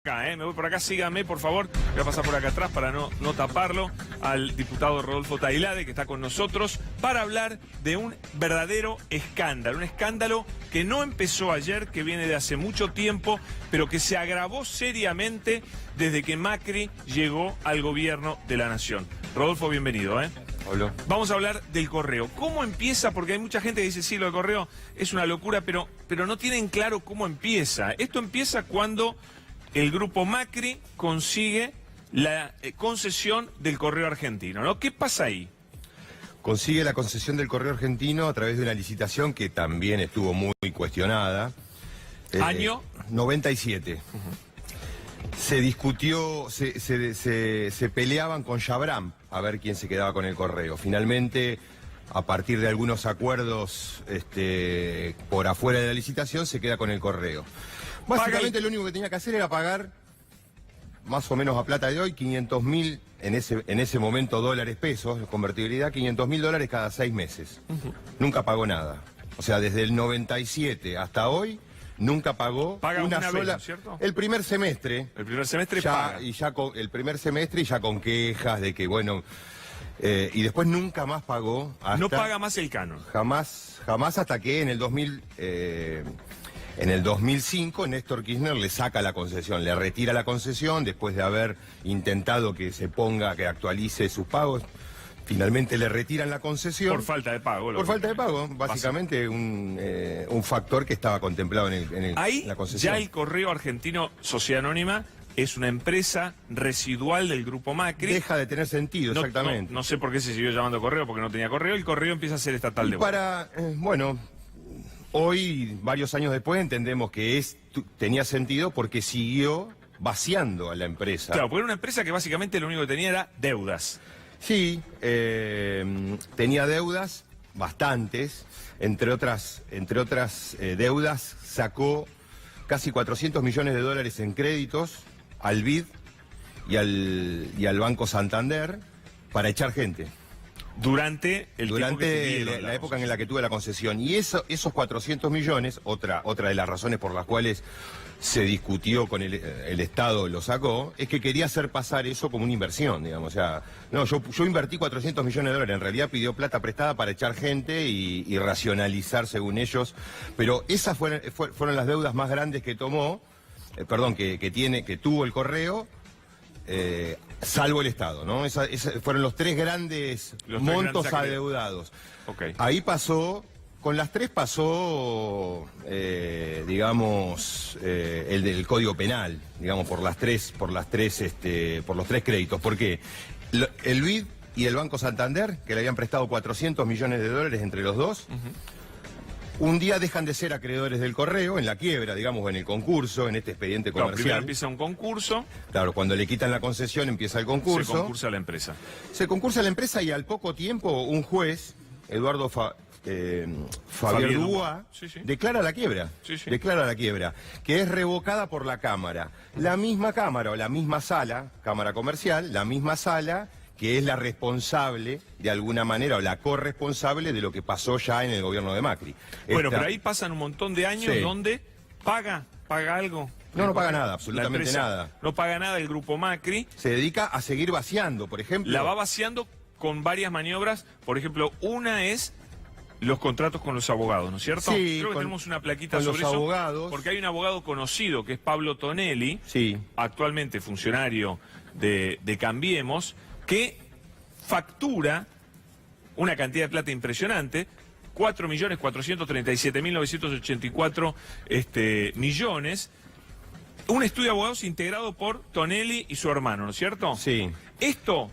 Acá, me voy por acá, síganme por favor, voy a pasar por acá atrás para no taparlo, al diputado Rodolfo Tailade, que está con nosotros, para hablar de un verdadero escándalo, un escándalo que no empezó ayer, que viene de hace mucho tiempo, pero que se agravó seriamente desde que Macri llegó al gobierno de la nación. Rodolfo, bienvenido, Hola. Vamos a hablar del correo. ¿Cómo empieza? Porque hay mucha gente que dice, sí, lo del correo es una locura, pero no tienen claro cómo empieza. Esto empieza cuando el grupo Macri consigue la concesión del correo argentino, ¿no? ¿Qué pasa ahí? Consigue la concesión del correo argentino a través de una licitación que también estuvo muy cuestionada. ¿Año? 97. Se discutió, se peleaban con Chabram a ver quién se quedaba con el correo. Finalmente, a partir de algunos acuerdos por afuera de la licitación, se queda con el correo. Básicamente lo único que tenía que hacer era pagar, más o menos a plata de hoy, 500.000, en ese momento dólares pesos, convertibilidad, 500.000 cada 6 meses. Nunca pagó nada. O sea, desde el 97 hasta hoy, nunca pagó una sola vez, ¿no es cierto? El primer semestre. El primer semestre ya, paga. Y ya con el primer semestre y ya con quejas de que, bueno, y después nunca más pagó. No paga más el canon. Jamás hasta que en el 2005 Néstor Kirchner le saca la concesión, le retira la concesión después de haber intentado que que actualice sus pagos. Finalmente le retiran la concesión. Por falta de pago. Por falta de pago, básicamente un factor que estaba contemplado en la concesión. Ya el correo argentino Sociedad Anónima es una empresa residual del grupo Macri. Deja de tener sentido, exactamente. No sé por qué se siguió llamando correo, porque no tenía correo. El correo empieza a ser estatal de vuelta. Hoy, varios años después, entendemos que tenía sentido porque siguió vaciando a la empresa. Claro, porque era una empresa que básicamente lo único que tenía era deudas. Sí, tenía deudas, bastantes. Entre otras deudas, sacó casi 400 millones de dólares en créditos al BID y al Banco Santander para echar gente. Durante la época en la que tuve la concesión. Y esos 400 millones, otra de las razones por las cuales se discutió con el Estado, lo sacó, es que quería hacer pasar eso como una inversión, digamos. O sea, no, yo invertí 400 millones de dólares, en realidad pidió plata prestada para echar gente y racionalizar según ellos. Pero esas fueron las deudas más grandes que tomó, que tuvo el correo. Salvo el Estado, ¿no? Fueron los tres grandes montos adeudados. Okay. Ahí con las tres pasó, el del Código Penal, digamos, por los tres créditos. Porque el BID y el Banco Santander, que le habían prestado 400 millones de dólares entre los dos, un día dejan de ser acreedores del correo, en la quiebra, digamos, en el concurso, en este expediente comercial. Primero empieza un concurso. Claro, cuando le quitan la concesión empieza el concurso. Se concursa la empresa. Se concursa la empresa y al poco tiempo un juez, Eduardo Fabián Dubois, declara la quiebra. Declara la quiebra, que es revocada por la Cámara. La misma Cámara o la misma sala, Cámara Comercial, la misma sala que es la responsable, de alguna manera, o la corresponsable de lo que pasó ya en el gobierno de Macri. Bueno, pero ahí pasan un montón de años donde paga algo. No paga nada, absolutamente nada. No paga nada el grupo Macri. Se dedica a seguir vaciando, por ejemplo. La va vaciando con varias maniobras. Por ejemplo, una es los contratos con los abogados, ¿no es cierto? Sí, creo que tenemos una plaquita sobre los eso. Abogados. Porque hay un abogado conocido que es Pablo Tonelli, actualmente funcionario de Cambiemos, que factura una cantidad de plata impresionante, 4.437.984 millones, un estudio de abogados integrado por Tonelli y su hermano, ¿no es cierto? Sí. Esto,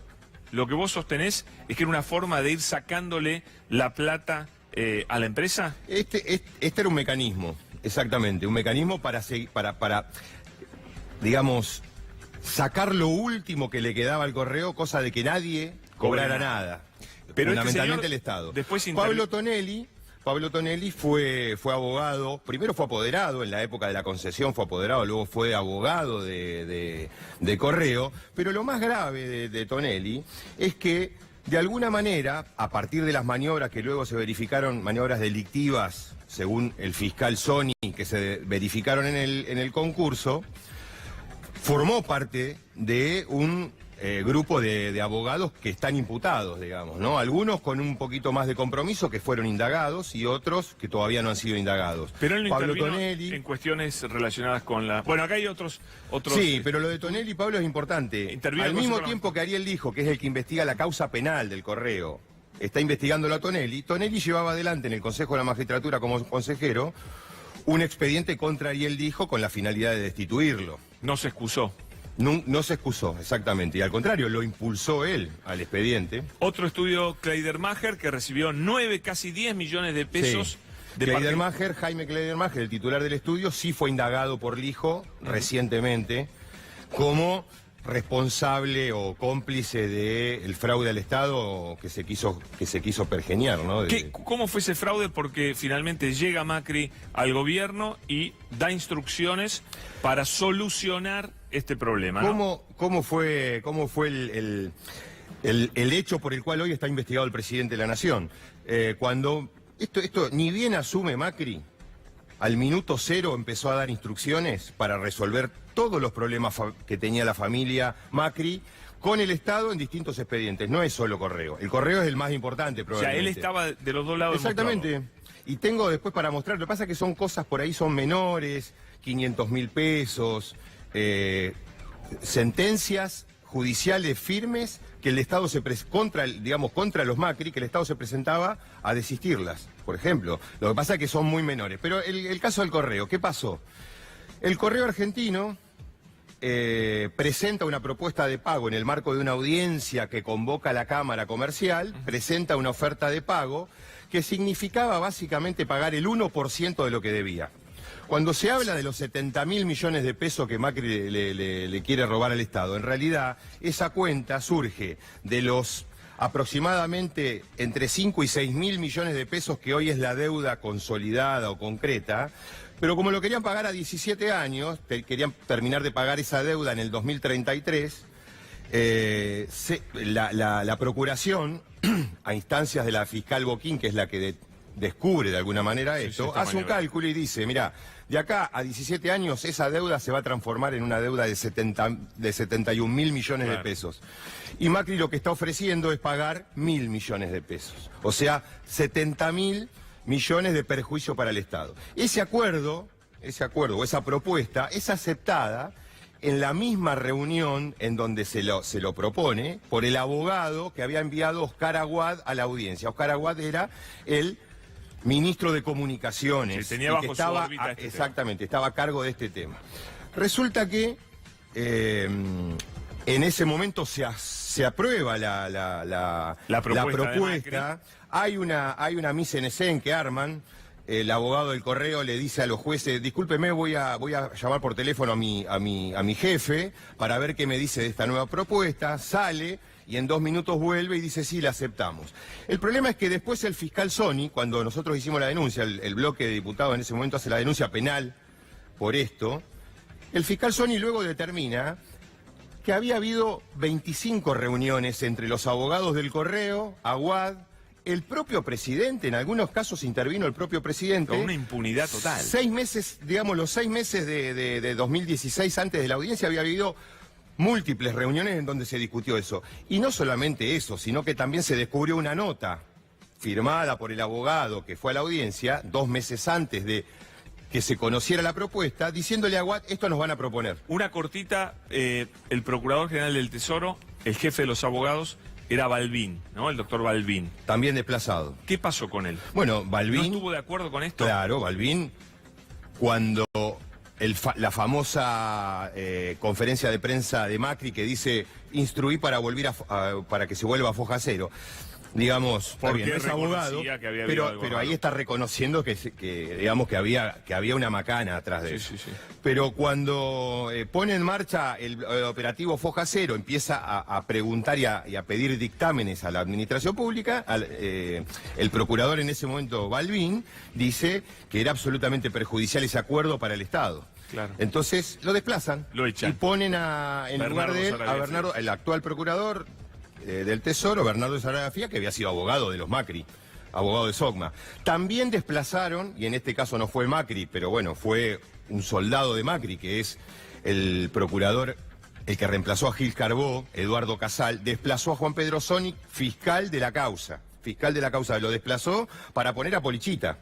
lo que vos sostenés, es que era una forma de ir sacándole la plata a la empresa. Este era un mecanismo, exactamente, un mecanismo para digamos, sacar lo último que le quedaba al correo, cosa de que nadie cobrara nada. Pero fundamentalmente el Estado. Pablo Tonelli fue abogado, primero fue apoderado en la época de la concesión, fue apoderado, luego fue abogado de correo, pero lo más grave de Tonelli es que, de alguna manera, a partir de las maniobras que luego se verificaron, maniobras delictivas, según el fiscal Sony, que se verificaron en el concurso, formó parte de un grupo de abogados que están imputados, digamos, ¿no? Algunos con un poquito más de compromiso que fueron indagados y otros que todavía no han sido indagados. Pero él no Pablo intervino Tonelli, en cuestiones relacionadas con la... Bueno, acá hay otros... Sí, pero lo de Tonelli, Pablo, es importante. Intervino Al con mismo su tiempo que Ariel dijo que es el que investiga la causa penal del Correo, está investigándolo a Tonelli. Tonelli llevaba adelante en el Consejo de la Magistratura como consejero un expediente contra Ariel Dijo con la finalidad de destituirlo. No se excusó. No se excusó, exactamente, y al contrario, lo impulsó él al expediente. Otro estudio, Kleidermacher, que recibió 9, casi 10 millones de pesos. Sí. Jaime Kleidermacher, el titular del estudio, sí fue indagado por Lijo recientemente como responsable o cómplice del fraude al Estado que se quiso pergeñar, ¿no? ¿Cómo fue ese fraude? Porque finalmente llega Macri al gobierno y da instrucciones para solucionar este problema, ¿no? ¿Cómo fue el hecho por el cual hoy está investigado el presidente de la Nación? Cuando esto ni bien asume Macri, al minuto cero empezó a dar instrucciones para resolver todos los problemas que tenía la familia Macri con el Estado en distintos expedientes. No es solo Correo. El Correo es el más importante, probablemente. O sea, él estaba de los dos lados. Exactamente. Y tengo después para mostrar. Lo que pasa es que son cosas por ahí, son menores, 500.000 pesos, sentencias judiciales firmes que el Estado contra los Macri, que el Estado se presentaba a desistirlas, por ejemplo. Lo que pasa es que son muy menores. Pero el caso del Correo, ¿qué pasó? El Correo argentino presenta una propuesta de pago en el marco de una audiencia que convoca a la Cámara Comercial, presenta una oferta de pago que significaba básicamente pagar el 1% de lo que debía. Cuando se habla de los 70.000 millones de pesos que Macri le quiere robar al Estado, en realidad esa cuenta surge de los aproximadamente entre 5 y 6.000 millones de pesos que hoy es la deuda consolidada o concreta, pero como lo querían pagar a 17 años, querían terminar de pagar esa deuda en el 2033, la Procuración, a instancias de la fiscal Boquín, que es la que descubre de alguna manera esto, hace un cálculo y dice, mira, de acá a 17 años esa deuda se va a transformar en una deuda de 71.000 millones de pesos. Y Macri lo que está ofreciendo es pagar 1.000 millones de pesos. O sea, 70.000 millones de perjuicio para el Estado. Ese acuerdo o esa propuesta es aceptada en la misma reunión en donde se lo propone por el abogado que había enviado Oscar Aguad a la audiencia. Oscar Aguad era el ministro de Comunicaciones. Sí, tenía bajo su órbita exactamente, estaba a cargo de este tema. Resulta que en ese momento se aprueba la propuesta. Hay una mise en escena que arman. El abogado del Correo le dice a los jueces, discúlpeme, voy a llamar por teléfono a mi jefe para ver qué me dice de esta nueva propuesta. Sale y en 2 minutos vuelve y dice, sí, la aceptamos. El problema es que después el fiscal Sony, cuando nosotros hicimos la denuncia, el bloque de diputados en ese momento hace la denuncia penal por esto, el fiscal Sony luego determina que había habido 25 reuniones entre los abogados del Correo, Aguad, el propio presidente, en algunos casos intervino el propio presidente. Con una impunidad total. 6 meses, digamos, los 6 meses de 2016 antes de la audiencia había habido múltiples reuniones en donde se discutió eso. Y no solamente eso, sino que también se descubrió una nota firmada por el abogado que fue a la audiencia 2 meses antes de que se conociera la propuesta, diciéndole a Aguad, esto nos van a proponer. Una cortita, el Procurador General del Tesoro, el jefe de los abogados, era Balbín, ¿no? El doctor Balbín. También desplazado. ¿Qué pasó con él? Bueno, Balbín... ¿No estuvo de acuerdo con esto? Claro, Balbín, cuando la famosa conferencia de prensa de Macri que dice instruí para volver para que se vuelva a foja cero. Digamos, porque no es abogado, pero ahí está reconociendo que digamos que había una macana atrás de eso. Sí. Pero cuando pone en marcha el operativo Foja Cero, empieza a preguntar y a pedir dictámenes a la administración pública, el procurador en ese momento, Balbín, dice que era absolutamente perjudicial ese acuerdo para el Estado. Claro. Entonces lo desplazan. Lo echan. Y ponen en lugar de él a Bernardo, el actual procurador del Tesoro, Bernardo Sarabia, que había sido abogado de los Macri, abogado de SOCMA. También desplazaron, y en este caso no fue Macri, pero bueno, fue un soldado de Macri, que es el procurador, el que reemplazó a Gil Carbó, Eduardo Casal, desplazó a Juan Pedro Sonic, fiscal de la causa. Fiscal de la causa, lo desplazó para poner a Polichita,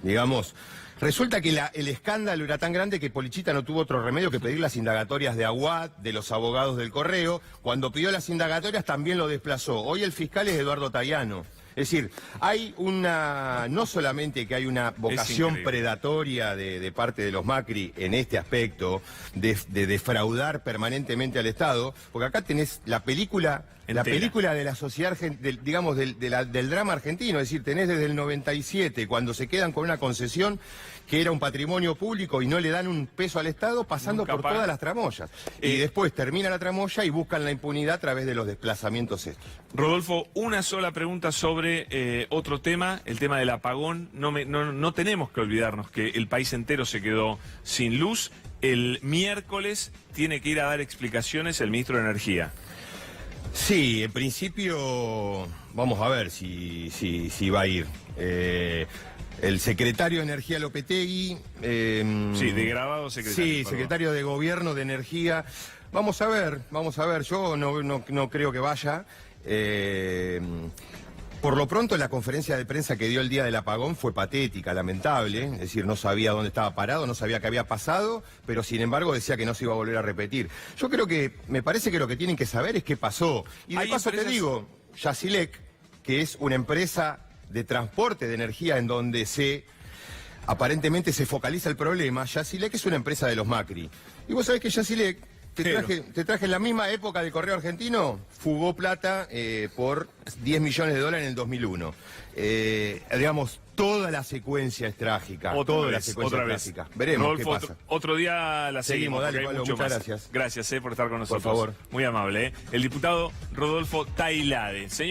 digamos. Resulta que el escándalo era tan grande que Polichita no tuvo otro remedio que pedir las indagatorias de Aguad, de los abogados del Correo. Cuando pidió las indagatorias también lo desplazó. Hoy el fiscal es Eduardo Tayano. Es decir, hay no solamente que hay una vocación predatoria de parte de los Macri en este aspecto, de defraudar permanentemente al Estado, porque acá tenés la película de la sociedad, digamos, del drama argentino, es decir, tenés desde el 97, cuando se quedan con una concesión que era un patrimonio público y no le dan un peso al Estado, pasando por todas las tramoyas. Y después termina la tramoya y buscan la impunidad a través de los desplazamientos estos. Rodolfo, una sola pregunta sobre otro tema, el tema del apagón. No tenemos que olvidarnos que el país entero se quedó sin luz. El miércoles tiene que ir a dar explicaciones el ministro de Energía. Sí, en principio vamos a ver si va a ir. El secretario de Energía Lopetegui... sí, degradado secretario. Sí, secretario de Gobierno de Energía. Vamos a ver. Yo no creo que vaya. Por lo pronto, la conferencia de prensa que dio el día del apagón fue patética, lamentable. Es decir, no sabía dónde estaba parado, no sabía qué había pasado, pero sin embargo decía que no se iba a volver a repetir. Me parece que lo que tienen que saber es qué pasó. Y de paso te digo, Yacilec, que es una empresa de transporte de energía en donde aparentemente se focaliza el problema, Yacilec es una empresa de los Macri. Y vos sabés que Yacilec, te traje en la misma época del Correo Argentino, fugó plata por $10 millones en el 2001. Digamos, toda la secuencia es trágica. Otra vez. Veremos, Rodolfo, qué pasa. Otro día la seguimos. Dale, Pablo, muchas gracias. Gracias por estar con nosotros. Por favor. Muy amable. El diputado Rodolfo Tailade. Señor